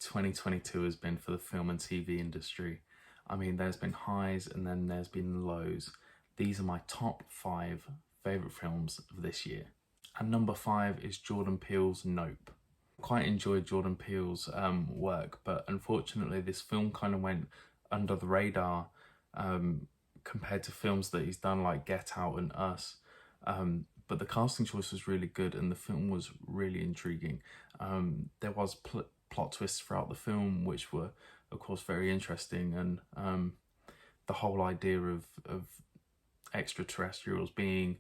2022 has been for the film and TV industry. I mean, there's been highs and then there's been lows. These are my top 5 favourite films of this year. And number 5 is Jordan Peele's Nope. Quite enjoyed Jordan Peele's work, but unfortunately this film kind of went under the radar compared to films that he's done like Get Out and Us. But the casting choice was really good and the film was really intriguing. There was plot twists throughout the film which were of course very interesting, and the whole idea of extraterrestrials being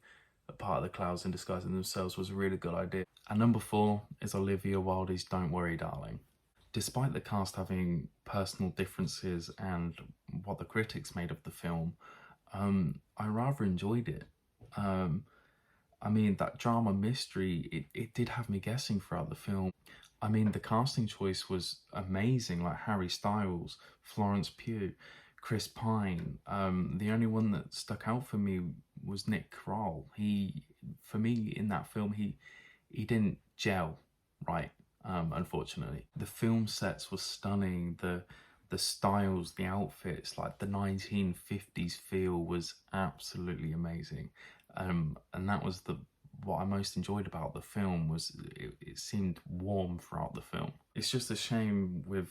a part of the clouds and disguising themselves was a really good idea. And number 4 is Olivia Wilde's Don't Worry Darling. Despite the cast having personal differences and what the critics made of the film, I rather enjoyed it. I mean, that drama mystery, it did have me guessing throughout the film. I mean, the casting choice was amazing, like Harry Styles, Florence Pugh, Chris Pine. The only one that stuck out for me was Nick Kroll. For me, in that film, he didn't gel right, unfortunately. The film sets were stunning, the styles, the outfits, like the 1950s feel was absolutely amazing. And that was what I most enjoyed about the film, was it seemed warm throughout the film. It's just a shame with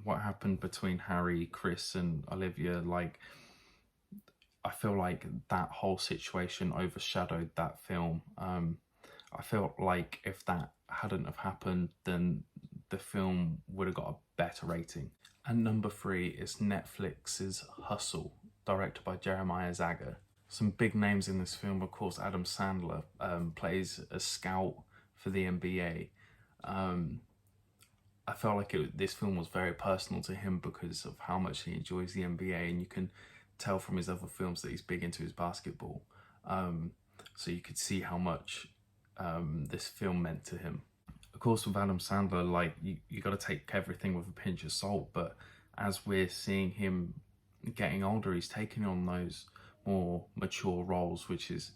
what happened between Harry, Chris and Olivia. Like, I feel like that whole situation overshadowed that film. I felt like if that hadn't have happened, then the film would have got a better rating. And number 3 is Netflix's Hustle, directed by Jeremiah Zagar. Some big names in this film, of course. Adam Sandler plays a scout for the NBA. I felt like this film was very personal to him because of how much he enjoys the NBA, and you can tell from his other films that he's big into his basketball. So you could see how much this film meant to him. Of course, with Adam Sandler, like, you got to take everything with a pinch of salt, but as we're seeing him getting older, he's taking on those more mature roles, which it's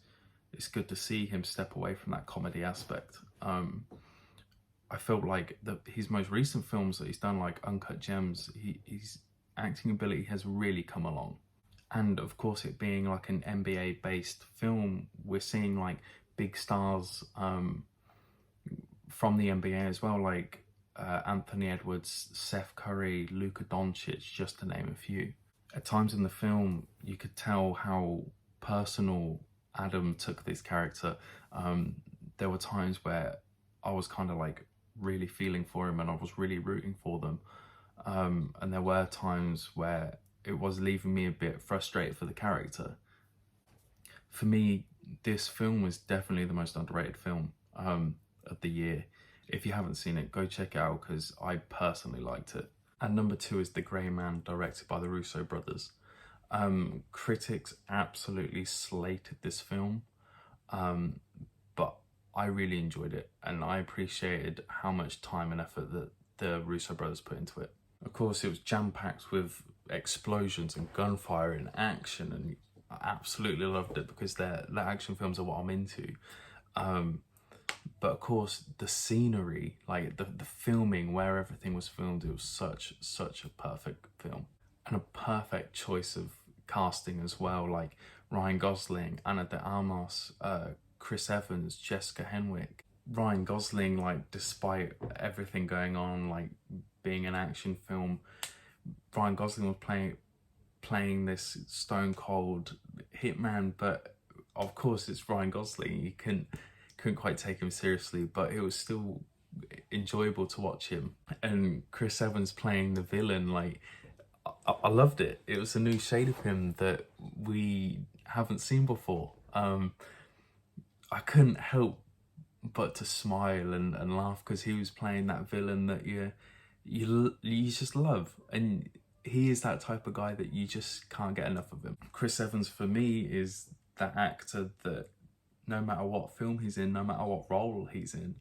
good to see him step away from that comedy aspect. I felt like his most recent films that he's done, like Uncut Gems, his acting ability has really come along. And of course, it being like an NBA based film, we're seeing like big stars from the NBA as well, like Anthony Edwards, Seth Curry, Luka Doncic, just to name a few. At times in the film, you could tell how personal Adam took this character. There were times where I was kind of like really feeling for him and I was really rooting for them. And there were times where it was leaving me a bit frustrated for the character. For me, this film was definitely the most underrated film of the year. If you haven't seen it, go check it out because I personally liked it. And number 2 is The Grey Man, directed by the Russo brothers. Critics absolutely slated this film, but I really enjoyed it and I appreciated how much time and effort that the Russo brothers put into it. Of course, it was jam-packed with explosions and gunfire and action, and I absolutely loved it because the action films are what I'm into. But of course, the scenery, like the filming, where everything was filmed, it was such a perfect film. And a perfect choice of casting as well, like Ryan Gosling, Ana de Armas, Chris Evans, Jessica Henwick. Ryan Gosling, like, despite everything going on, like being an action film, Ryan Gosling was playing this stone cold hitman, but of course it's Ryan Gosling, you couldn't quite take him seriously, but it was still enjoyable to watch him. And Chris Evans playing the villain, like, I loved it. It was a new shade of him that we haven't seen before. I couldn't help but to smile and laugh because he was playing that villain that you just love, and he is that type of guy that you just can't get enough of him. Chris Evans for me is that actor that no matter what film he's in, no matter what role he's in,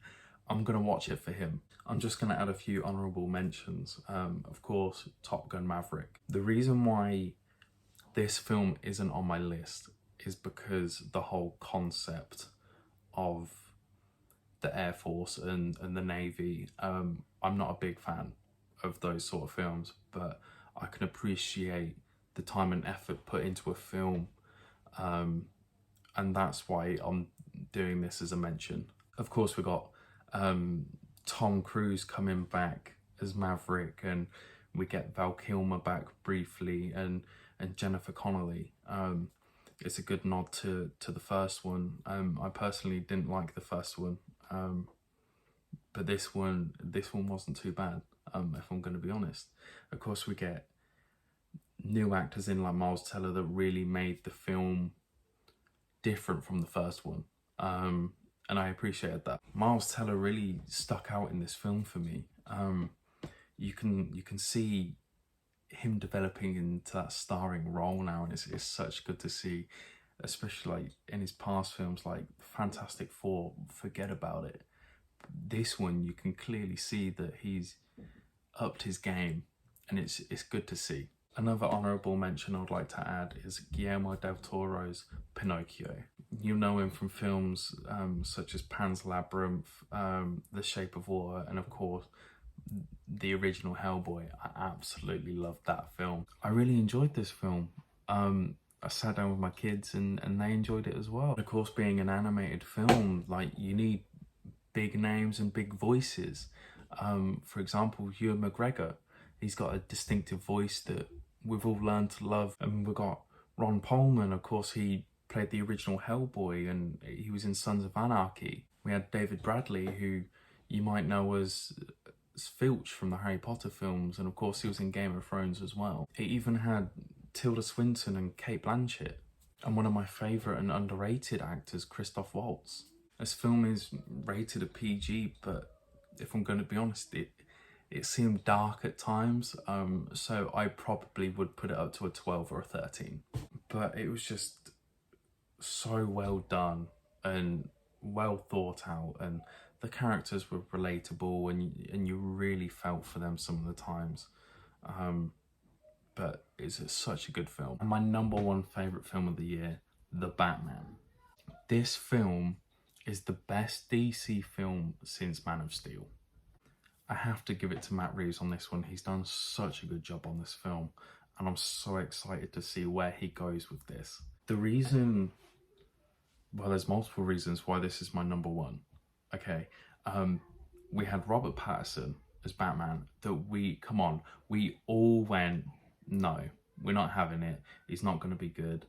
I'm gonna watch it for him. I'm just gonna add a few honourable mentions. Of course, Top Gun Maverick. The reason why this film isn't on my list is because the whole concept of the Air Force and the Navy, I'm not a big fan of those sort of films, but I can appreciate the time and effort put into a film, and that's why I'm doing this as a mention. Of course, we got Tom Cruise coming back as Maverick, and we get Val Kilmer back briefly, and Jennifer Connelly. It's a good nod to the first one. I personally didn't like the first one, but this one wasn't too bad. If I'm going to be honest, of course we get new actors in like Miles Teller that really made the film different from the first one, and I appreciated that. Miles Teller really stuck out in this film for me. You can see him developing into that starring role now, and it's such good to see, especially like in his past films like Fantastic Four. Forget about it. This one, you can clearly see that he's upped his game, and it's good to see. Another honourable mention I'd like to add is Guillermo del Toro's Pinocchio. You know him from films such as Pan's Labyrinth, The Shape of Water, and of course the original Hellboy. I absolutely loved that film. I really enjoyed this film. I sat down with my kids and they enjoyed it as well. And of course, being an animated film, like, you need big names and big voices. For example, Ewan McGregor, he's got a distinctive voice that we've all learned to love. And we've got Ron Perlman, of course, he played the original Hellboy and he was in Sons of Anarchy. We had David Bradley, who you might know as Filch from the Harry Potter films, and of course he was in Game of Thrones as well. It even had Tilda Swinton and Cate Blanchett, and one of my favourite and underrated actors, Christoph Waltz. This film is rated a PG, but if I'm going to be honest, it seemed dark at times, so I probably would put it up to a 12 or a 13. But it was just so well done and well thought out, and the characters were relatable, and you really felt for them some of the times. But it's such a good film. And my number one favourite film of the year, The Batman. This film is the best DC film since Man of Steel. I have to give it to Matt Reeves on this one. He's done such a good job on this film, and I'm so excited to see where he goes with this. The reason, well, there's multiple reasons why this is my number one. Okay, we had Robert Pattinson as Batman that we all went, no, we're not having it. He's not going to be good.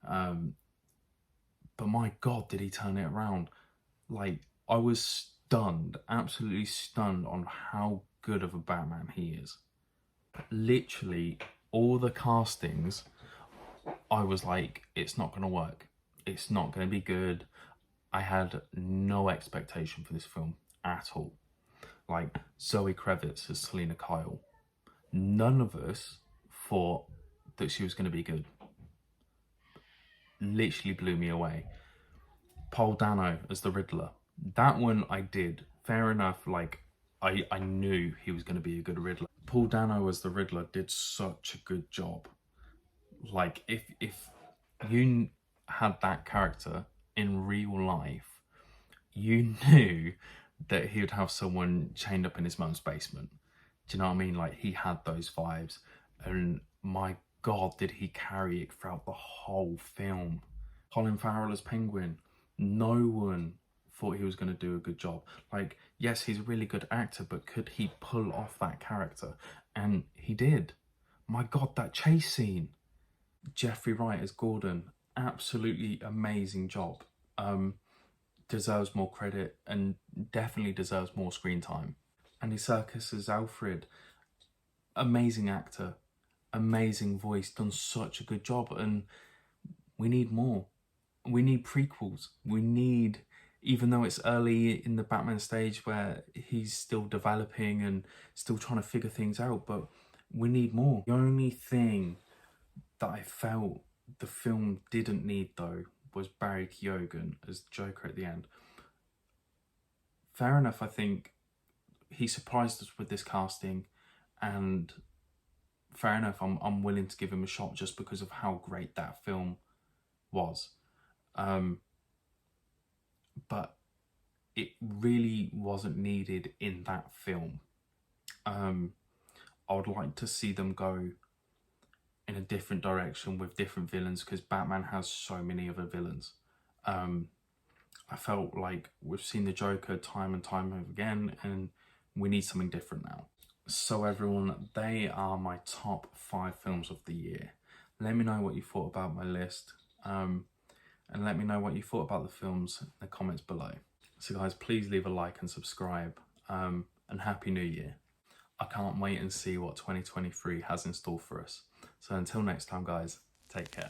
But my God, did he turn it around? Like, I was stunned, absolutely stunned on how good of a Batman he is. Literally, all the castings, I was like, it's not going to work. It's not going to be good. I had no expectation for this film at all. Like, Zoe Kravitz as Selena Kyle. None of us thought that she was going to be good. Literally blew me away. Paul Dano as the Riddler. That one I did. Fair enough, like, I knew he was going to be a good Riddler. Paul Dano as the Riddler did such a good job. Like, if you had that character in real life, you knew that he would have someone chained up in his mum's basement. Do you know what I mean? Like, he had those vibes, and my God, did he carry it throughout the whole film. Colin Farrell as Penguin. No one thought he was going to do a good job. Like, yes, he's a really good actor, but could he pull off that character? And he did. My God, that chase scene. Jeffrey Wright as Gordon. Absolutely amazing job. Deserves more credit and definitely deserves more screen time. Andy Serkis as Alfred. Amazing actor. Amazing voice. Done such a good job. And we need more. We need prequels. We need, even though it's early in the Batman stage where he's still developing and still trying to figure things out, but we need more. The only thing that I felt the film didn't need, though, was Barry Keoghan as Joker at the end. Fair enough, I think he surprised us with this casting, and fair enough, I'm willing to give him a shot just because of how great that film was. But it really wasn't needed in that film. I would like to see them go in a different direction with different villains, because Batman has so many other villains. I felt like we've seen the Joker time and time again, and we need something different now. So everyone, they are my top 5 films of the year. Let me know what you thought about my list, and let me know what you thought about the films in the comments below. So guys, please leave a like and subscribe, and Happy New Year. I can't wait and see what 2023 has in store for us. So until next time guys, take care.